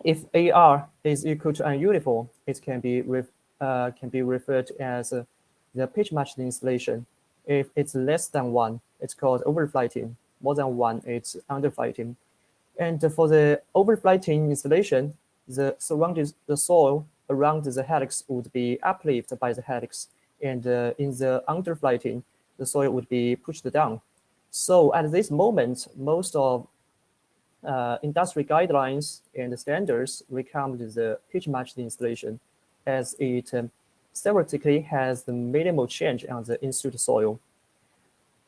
S6: If AR is equal to ununiform, it can be referred as the pitch matched installation. If it's less than 1, it's called overflighting. More than 1, it's underflighting. And for the overflighting installation, the soil around the helix would be uplifted by the helix, and in the underflighting, the soil would be pushed down. So at this moment, most of industry guidelines and standards recommend the pitch matched installation, as it theoretically has the minimal change on the in-situ soil.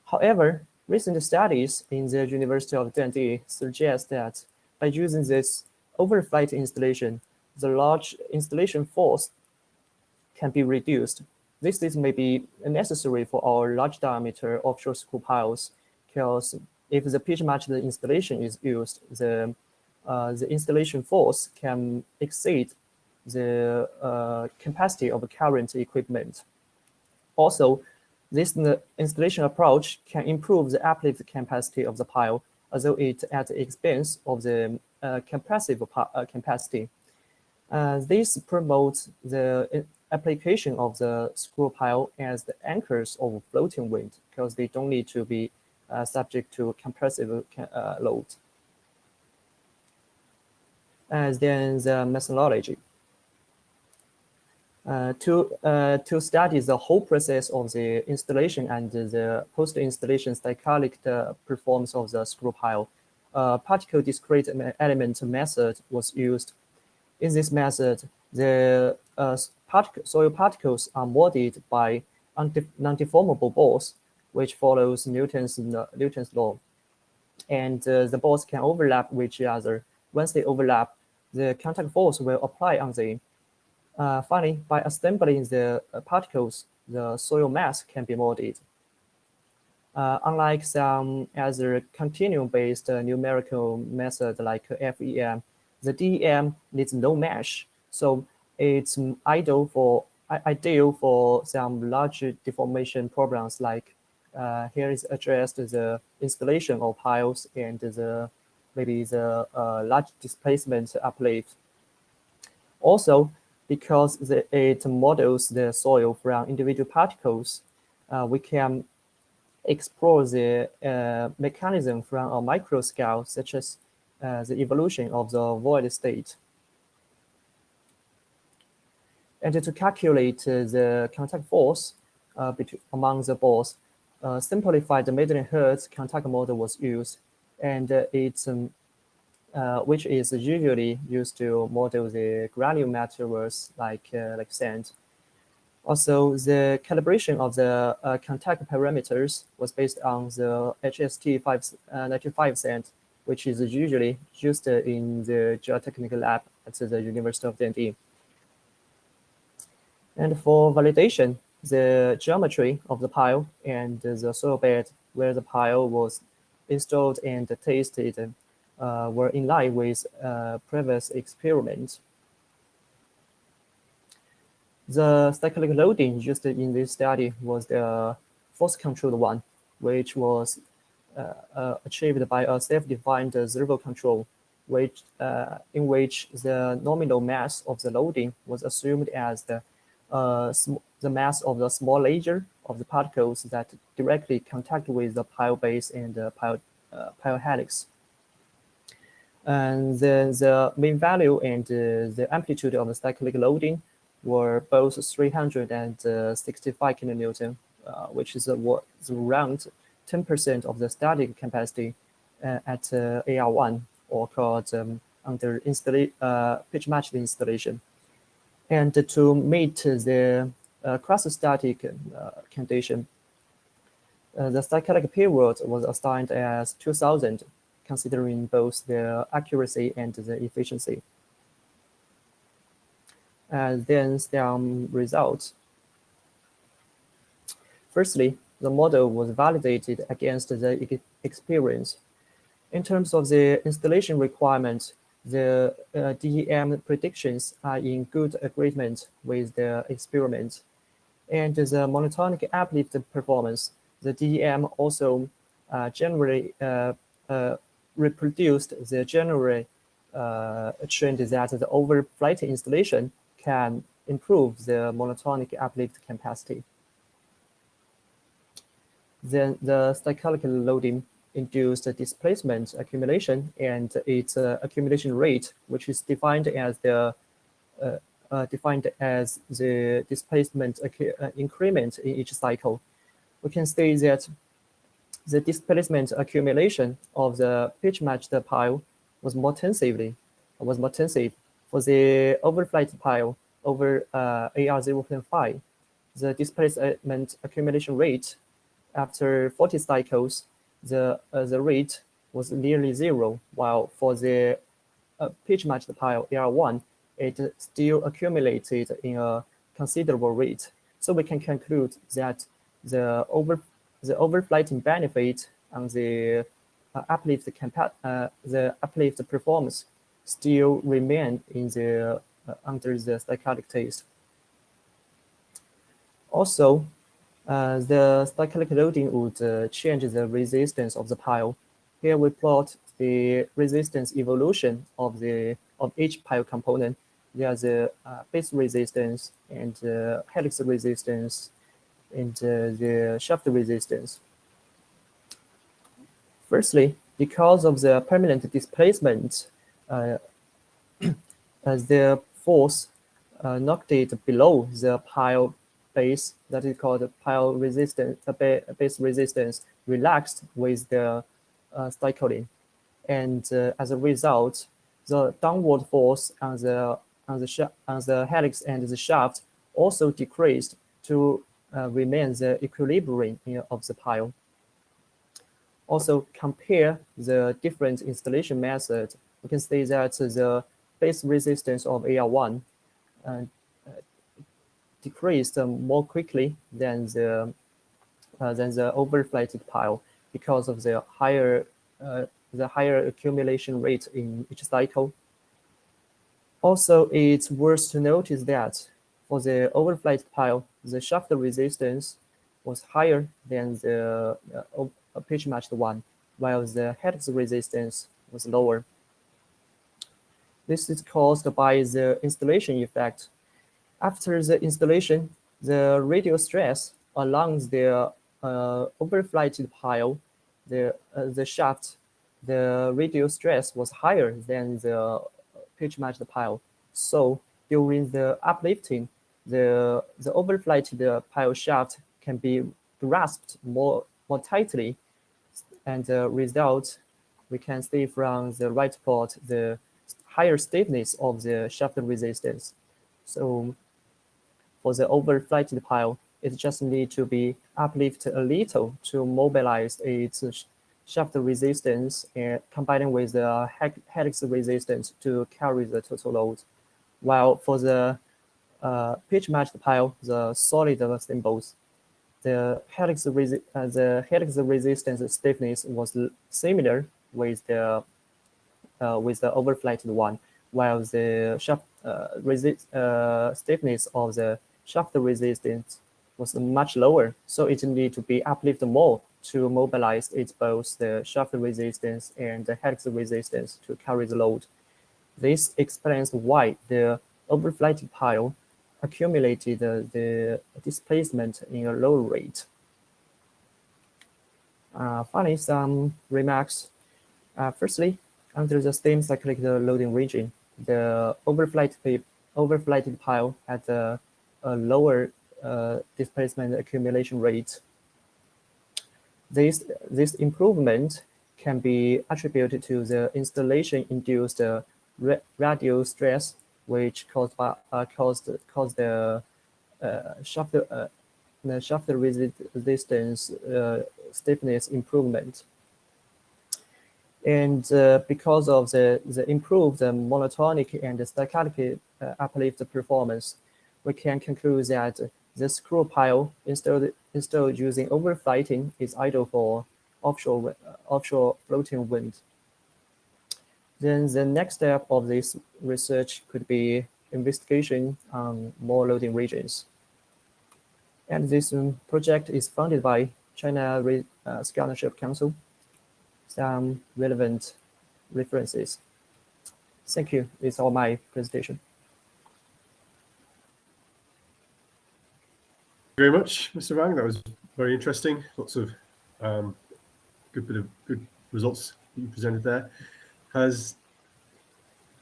S6: However, recent studies in the University of Dundee suggest that by using this overflight installation, the large installation force can be reduced. This may be necessary for our large diameter offshore screw piles, because if the pitch matched installation is used, the installation force can exceed the capacity of current equipment. Also, this installation approach can improve the uplift capacity of the pile, although it at the expense of the compressive capacity. This promotes the application of the screw pile as the anchors of floating wind, because they don't need to be subject to compressive load. And then the methodology. To study the whole process of the installation and the post-installation stochastic performance of the screw pile, particle discrete element method was used. In this method, the soil particles are molded by non-deformable balls, which follows Newton's law. And the balls can overlap with each other. Once they overlap, the contact force will apply on them. Finally, by assembling the particles, the soil mass can be molded. Unlike some other continuum-based numerical method like FEM, the DEM needs no mesh, so it's ideal for some large deformation problems like here is addressed the installation of piles and maybe the large displacement uplift. Also, because it models the soil from individual particles, we can explore the mechanism from a micro scale, such as the evolution of the void state. And to calculate the contact force among the balls, simplified Madelin-Hertz contact model was used, and which is usually used to model the granular materials like sand. Also, the calibration of the contact parameters was based on the HST 95 sand, which is usually used in the geotechnical lab at the University of Dundee. And for validation, the geometry of the pile and the soil bed where the pile was installed and tested were in line with previous experiments. The cyclic loading used in this study was the force-controlled one, which was achieved by a self-defined servo control, in which the nominal mass of the loading was assumed as the mass of the small layer of the particles that directly contact with the pile base and the pile helix. And then the mean value and the amplitude of the cyclic loading were both 365 kilonewton, which is around 10% of the static capacity at AR1, or called under pitch matched installation. And to meet the cross-static condition, the cyclic period was assigned as 2000, considering both the accuracy and the efficiency. And then some results. Firstly, the model was validated against the experience. In terms of the installation requirements, the DEM predictions are in good agreement with the experiment. And the monotonic uplift performance, the DEM also generally reproduced the general trend that the overflight installation can improve the monotonic uplift capacity. Then the cyclic loading induced displacement accumulation and its accumulation rate, which is defined as the displacement increment in each cycle. We can say that the displacement accumulation of the pitch-matched pile was more tensive for the overflight pile over AR 0.5. The displacement accumulation rate after 40 cycles, the rate was nearly zero, while for the pitch-matched pile AR1, it still accumulated in a considerable rate. So we can conclude that the overflighting benefit and the uplift performance still remain in the under the cyclic test. Also, the cyclic loading would change the resistance of the pile. Here we plot the resistance evolution of each pile component. There's the base resistance and helix resistance and the shaft resistance. Firstly, because of the permanent displacement, as the force knocked it below the pile base, that is called pile resistance, base resistance, relaxed with the cycling, and as a result, the downward force on the helix and the shaft also decreased to remain the equilibrium of the pile. Also, compare the different installation methods. We can see that the base resistance of AR1 decreased more quickly than the overflighted pile because of the higher accumulation rate in each cycle. Also, it's worth to notice that for the overflight pile, the shaft resistance was higher than the pitch-matched one, while the helix resistance was lower. This is caused by the installation effect. After the installation, the radial stress along the overflighted pile, the shaft, the radial stress was higher than the pitch-matched pile. So during the uplifting, the overflighted pile shaft can be grasped more tightly, and the result we can see from the right plot the higher stiffness of the shaft resistance. So for the overflighted pile, it just needs to be uplifted a little to mobilize its shaft resistance and combining with the helix resistance to carry the total load. While for the pitch-matched pile, the solid symbols, the helix resistance stiffness was similar with the overflighted one, while the shaft stiffness of the shaft resistance was much lower. So it needed to be uplifted more to mobilize both the shaft resistance and the helix resistance to carry the load. This explains why the overflighted pile accumulated the displacement in a low rate. Finally, some remarks. Firstly, Under the steam cyclic loading region, the overflighted pile had a lower displacement accumulation rate. This improvement can be attributed to the installation-induced radial stress, which caused the shaft resistance stiffness improvement. And because of the improved monotonic and stochastic uplift performance, we can conclude that the screw pile installed using overflighting is ideal for offshore floating wind. Then the next step of this research could be investigation on more loading regions. And this project is funded by China Scholarship Council. Some relevant references. Thank you. It's all my presentation.
S1: Thank you very much, Mr. Wang. That was very interesting. Lots of good results that you presented there. Has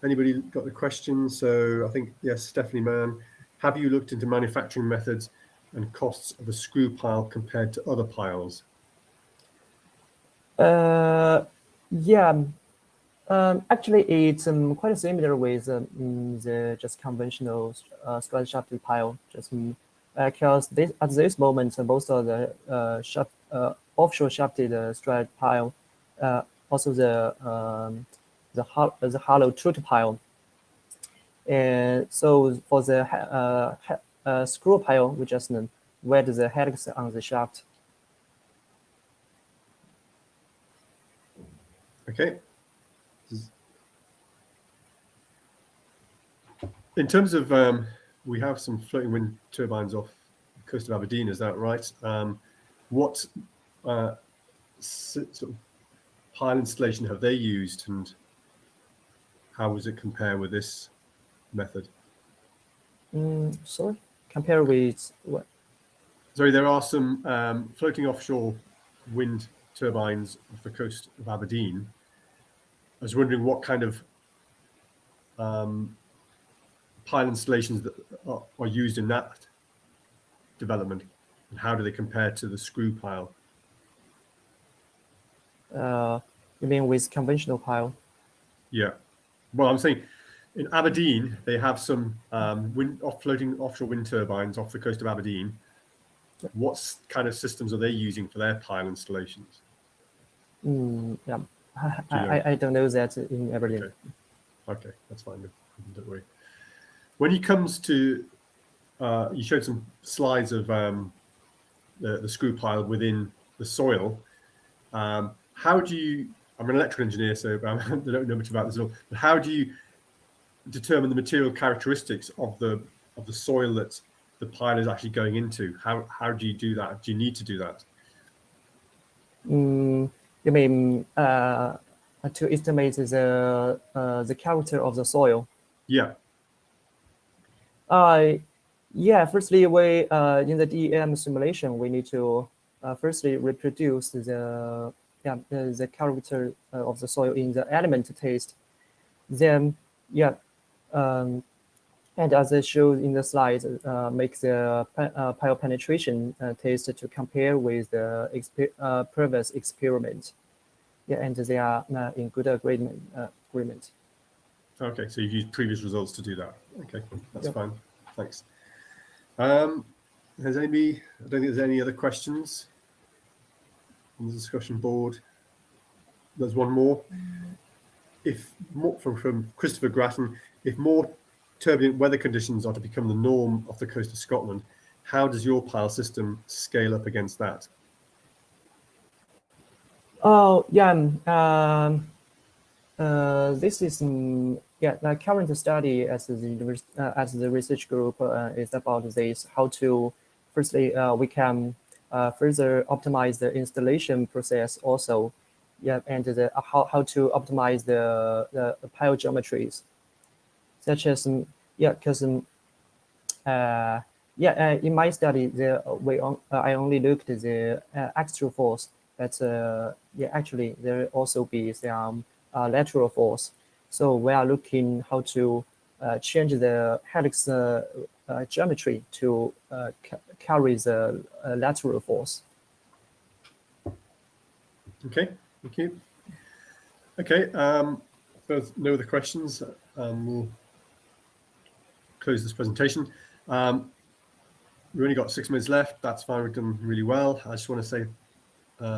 S1: anybody got the question? So I think, yes, Stephanie Mann, have you looked into manufacturing methods and costs of a screw pile compared to other piles?
S6: Yeah, actually, it's quite similar with the just conventional strut shafted pile. Just because at this moment, most of the offshore shafted strut pile, also the hollow truth pile, and so for the screw pile, we just wet the helix on the shaft.
S1: Okay. In terms of, we have some floating wind turbines off the coast of Aberdeen, is that right? What sort of pile installation have they used, and how does it compare with this method?
S6: Sorry, compare with what?
S1: Sorry, there are some floating offshore wind turbines off the coast of Aberdeen. I was wondering what kind of pile installations that are used in that development, and how do they compare to the screw pile?
S6: You mean with conventional pile?
S1: Yeah. Well, I'm saying in Aberdeen, they have some floating offshore wind turbines off the coast of Aberdeen. What kind of systems are they using for their pile installations?
S6: Yeah, I don't know that in Aberdeen.
S1: Okay, that's fine. Don't worry. When it comes to, you showed some slides of the screw pile within the soil. How do you? I'm an electrical engineer, so I don't know much about this at all. But how do you determine the material characteristics of the soil that the pile is actually going into? How do you do that? Do you need to do that?
S6: You mean to estimate the character of the soil?
S1: Yeah.
S6: Yeah. Firstly, we in the DEM simulation, we need to firstly reproduce the character of the soil in the element test. Then, yeah, and as I showed in the slide, make the pile penetration test to compare with the previous experiment. Yeah, and they are in good agreement.
S1: Okay, so you've used previous results to do that. Okay, that's fine. Thanks. Has anybody? I don't think there's any other questions on the discussion board. There's one more. From Christopher Grattan, if more turbulent weather conditions are to become the norm off the coast of Scotland, how does your pile system scale up against that?
S6: Oh, yeah. This is the current study as the research group is about this. How to firstly we can further optimize the installation process also. Yeah, and how to optimize the pile geometries, such as because in my study I only looked at the axial force, but actually there also be some lateral force. So we are looking how to change the helix geometry to carry the lateral force.
S1: Okay, thank you. Okay, if there's no other questions, we'll close this presentation. We've only got 6 minutes left. That's fine. We've done really well. I just want to say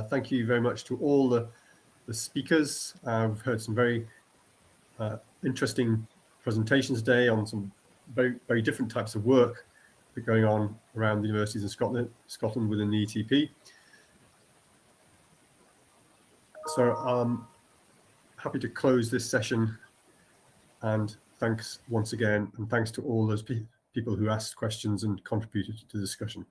S1: thank you very much to all the speakers. We've heard some very interesting presentations today on some very different types of work that are going on around the universities in Scotland within the ETP. So I'm happy to close this session, and thanks once again, and thanks to all those people who asked questions and contributed to the discussion.